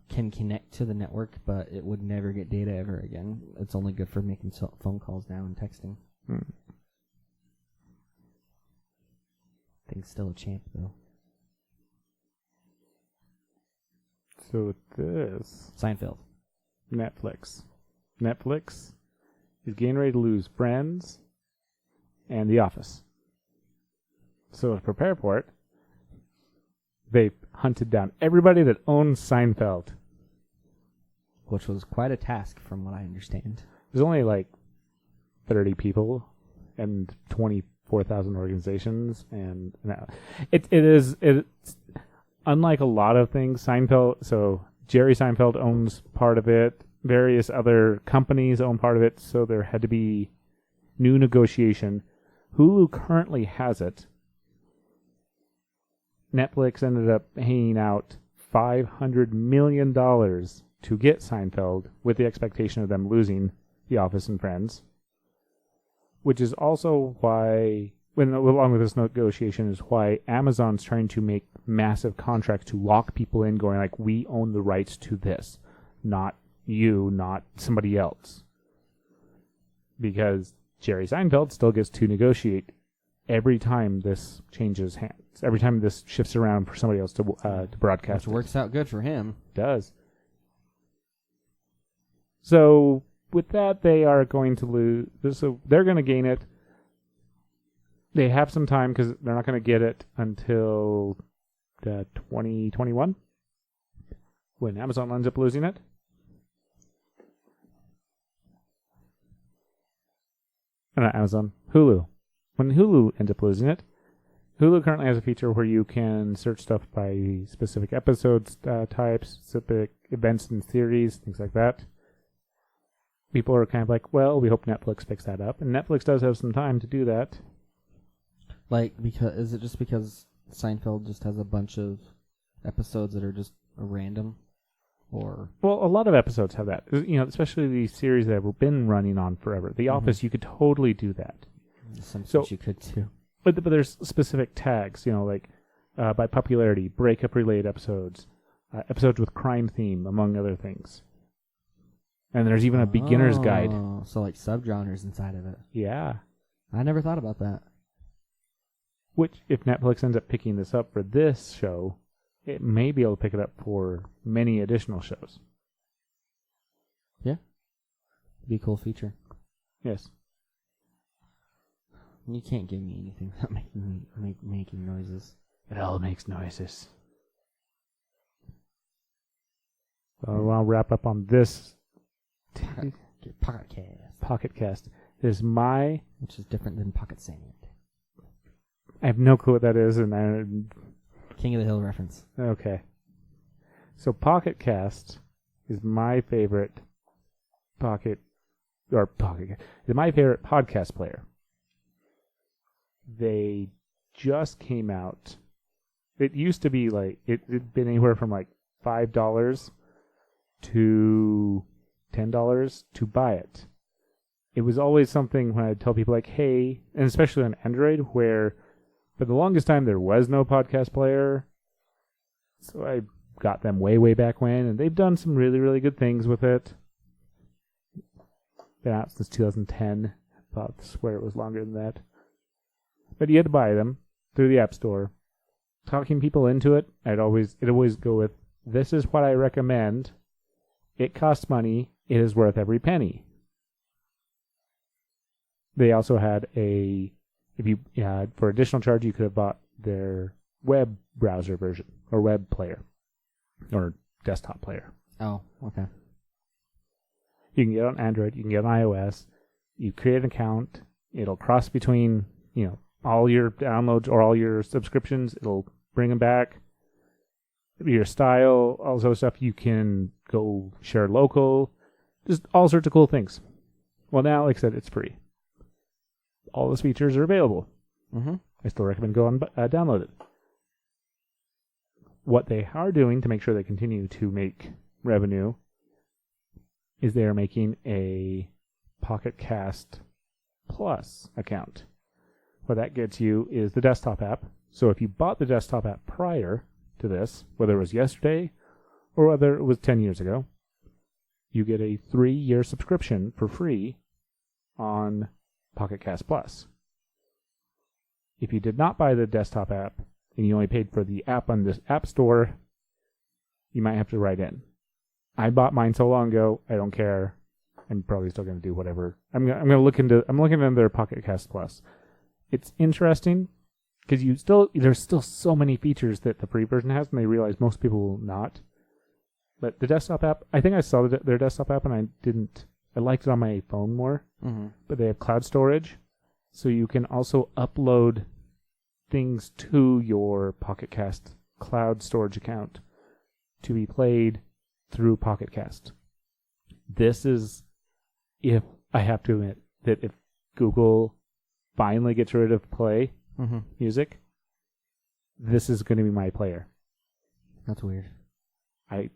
can connect to the network, but it would never get data ever again. It's only good for making phone calls now and texting. Thing's still a champ, though. So with this, Seinfeld. Netflix is getting ready to lose Friends and The Office. So to prepare for it, they hunted down everybody that owns Seinfeld. Which was quite a task, from what I understand. There's only like 30 people and 24,000 organizations, and it's unlike a lot of things. Seinfeld, so Jerry Seinfeld owns part of it. Various other companies own part of it. So there had to be new negotiation. Hulu currently has it. Netflix ended up paying out $500 million to get Seinfeld, with the expectation of them losing The Office and Friends. Which is also why, along with this negotiation, is why Amazon's trying to make massive contracts to lock people in, going like, we own the rights to this, not you, not somebody else. Because Jerry Seinfeld still gets to negotiate every time this changes hands. Every time this shifts around for somebody else to broadcast. Which works out good for him. It does. So with that, they are going to lose. So they're going to gain it. They have some time because they're not going to get it until 2021, when Amazon ends up losing it. Not Amazon, Hulu. When Hulu ends up losing it, Hulu currently has a feature where you can search stuff by specific episodes, types, specific events and series, things like that. People are kind of like, well, we hope Netflix picks that up. And Netflix does have some time to do that. Is it just because Seinfeld just has a bunch of episodes that are just random? Or Well, a lot of episodes have that. Especially these series that have been running on forever. The Office, you could totally do that. some So- you could too. But there's specific tags, by popularity, breakup-related episodes, episodes with crime theme, among other things. And there's even a beginner's guide. So like subgenres inside of it. Yeah. I never thought about that. Which, if Netflix ends up picking this up for this show, it may be able to pick it up for many additional shows. Be a cool feature. Yes. You can't give me anything without making noises. It all makes noises. So I'll wrap up on this Podcast. Pocket Cast. It is my... Which is different than Pocket Sand. I have no clue what that is, and King of the Hill reference. okay. So Pocket Cast is my favorite is my favorite podcast player. They just came out. It used to be like it'd been anywhere from like $5 to $10 to buy it. It was always something when I'd tell people like, hey, and especially on Android, where for the longest time there was no podcast player. So I got them way, way back when, and they've done some really, really good things with it. Been out since 2010. I swear it was longer than that. But you had to buy them through the App Store. Talking people into it, it'd always go with, this is what I recommend. It costs money. It is worth every penny. They also had for additional charge, you could have bought their web browser version, or web player, or desktop player. Oh, okay. You can get it on Android, you can get it on iOS. You create an account. It'll cross between, all your downloads or all your subscriptions. It'll bring them back. Your style, all this other stuff. You can go share local. Just all sorts of cool things. Well, now, like I said, it's free. All those features are available. Mm-hmm. I still recommend go and download it. What they are doing to make sure they continue to make revenue is they are making a Pocket Cast Plus account. what that gets you is the desktop app. So if you bought the desktop app prior to this, whether it was yesterday or whether it was 10 years ago, you get a 3-year subscription for free on Pocket Cast Plus. If you did not buy the desktop app and you only paid for the app on this app store, you might have to write in. I bought mine so long ago, I don't care. I'm probably still going to do whatever. I'm looking into their Pocket Cast Plus. It's interesting because there's still so many features that the free version has, and they realize most people will not. But the desktop app, I think I saw their desktop app, and I liked it on my phone more. Mm-hmm. But they have cloud storage, so you can also upload things to your Pocket Cast cloud storage account to be played through Pocket Cast. This is, if I have to admit, that if Google finally gets rid of Play Music, this is going to be my player. That's weird. I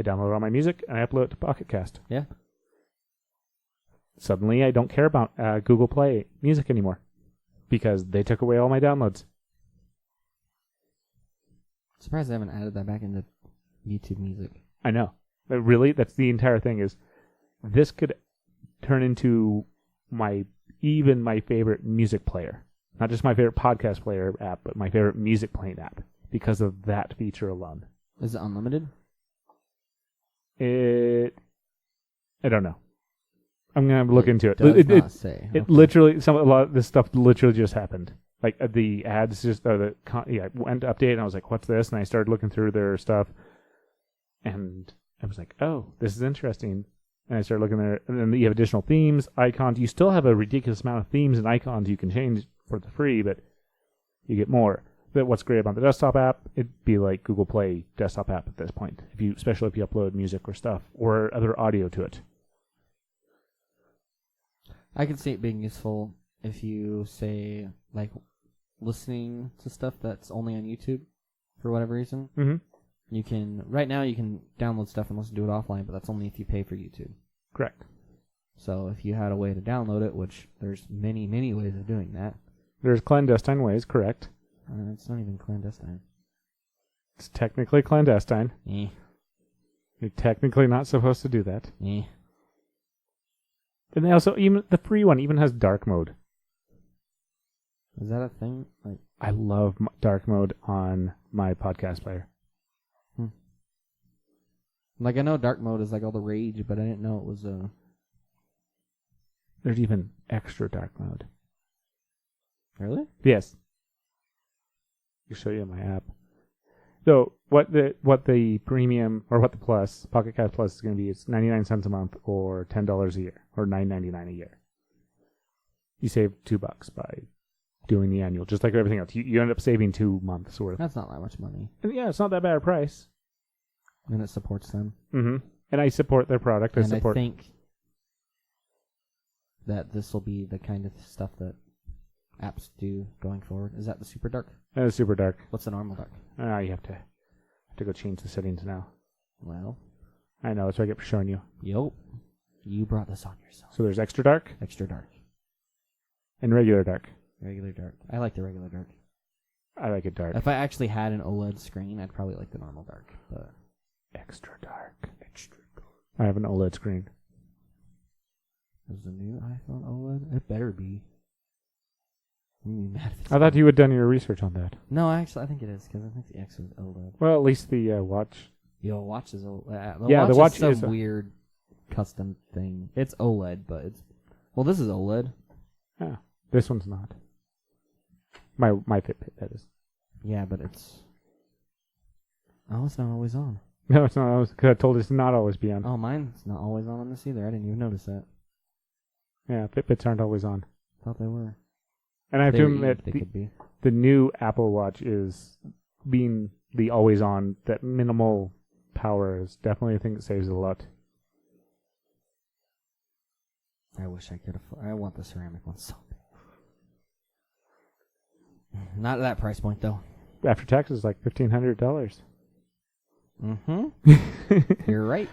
download all my music and I upload it to Pocket Cast. Yeah. Suddenly, I don't care about Google Play Music anymore because they took away all my downloads. Surprised they haven't added that back into YouTube Music. I know. But really, that's the entire thing. Is this could turn into my favorite music player, not just my favorite podcast player app, but my favorite music playing app because of that feature alone. Is it unlimited? I don't know. I'm gonna look into it. Does not say. It literally, a lot of this stuff literally just happened. Like the ads went to update, and I was like, "What's this?" And I started looking through their stuff, and I was like, "Oh, this is interesting." And I started looking there, and then you have additional themes, icons. You still have a ridiculous amount of themes and icons you can change for the free, but you get more. But what's great about the desktop app, it'd be like Google Play desktop app at this point, especially if you upload music or stuff or other audio to it. I could see it being useful if you say, like, listening to stuff that's only on YouTube for whatever reason. Mm-hmm. Right now you can download stuff and listen to it offline, but that's only if you pay for YouTube. Correct. So if you had a way to download it, which there's many, many ways of doing that. There's clandestine ways, correct. It's not even clandestine. It's technically clandestine. You're technically not supposed to do that. And they also, even the free one even has dark mode. Is that a thing? Like, I love dark mode on my podcast player. Like, I know dark mode is like all the rage, but I didn't know it was There's even extra dark mode. Really? Yes. I'll show you my app. So what the premium or what the plus Pocket Cast Plus is going to be, it's 99 cents a month or $10 a year or $9.99 a year. You save $2 by doing the annual, just like everything else. You end up saving 2 months worth. That's not that much money. And yeah, it's not that bad a price. And it supports them. Mm-hmm. And I support their product. I think that this will be the kind of stuff that apps do going forward. Is that the super dark? It's super dark. What's the normal dark? You have to go change the settings now. Well, I know, that's what I get for showing you. Yup. You brought this on yourself. So there's extra dark? Extra dark. And regular dark. Regular dark. I like the regular dark. I like it dark. If I actually had an OLED screen, I'd probably like the normal dark. But extra dark. Extra dark. I have an OLED screen. Is the new iPhone OLED? It better be. I thought you had done your research on that. No, actually, I think it is, because I think the X is OLED. Well, at least the watch. Yo, watch is OLED. The watch is some weird custom thing. It's OLED, but it's... Well, this is OLED. Yeah, this one's not. My Fitbit, that is. Yeah, but it's... Oh, it's not always on. No, it's not always, because I told it to not always be on. Oh, mine's not always on this either. I didn't even notice that. Yeah, Fitbits aren't always on. Thought they were. And I have to admit, the new Apple Watch is being the always on, that minimal power is definitely a thing that saves a lot. I wish I could afford... I want the ceramic one so bad. Not at that price point, though. After taxes, like $1,500. Mm-hmm. You're right.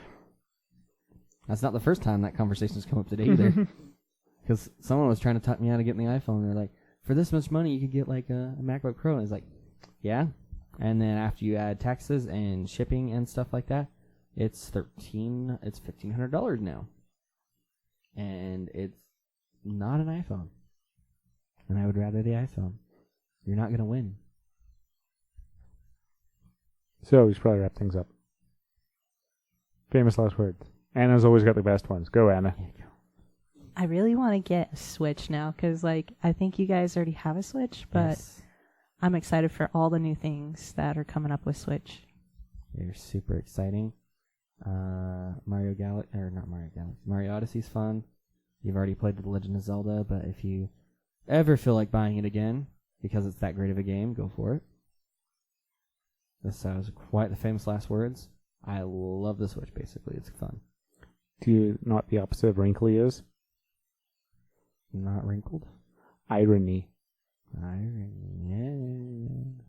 That's not the first time that conversation's come up today either. Because someone was trying to talk me out of getting the iPhone. They're like, for this much money, you could get like a MacBook Pro. And it's like, yeah. And then after you add taxes and shipping and stuff like that, it's $1,500 now. And it's not an iPhone. And I would rather the iPhone. You're not going to win. So we should probably wrap things up. Famous last words. Anna's always got the best ones. Go, Anna. I really want to get a Switch now because, like, I think you guys already have a Switch, but Yes. I'm excited for all the new things that are coming up with Switch. They're super exciting. Mario Odyssey's fun. You've already played The Legend of Zelda, but if you ever feel like buying it again because it's that great of a game, go for it. This was quite the famous last words. I love the Switch, basically. It's fun. Do you know what the opposite of wrinkly is? Not wrinkled. Irony. Irony. Yeah.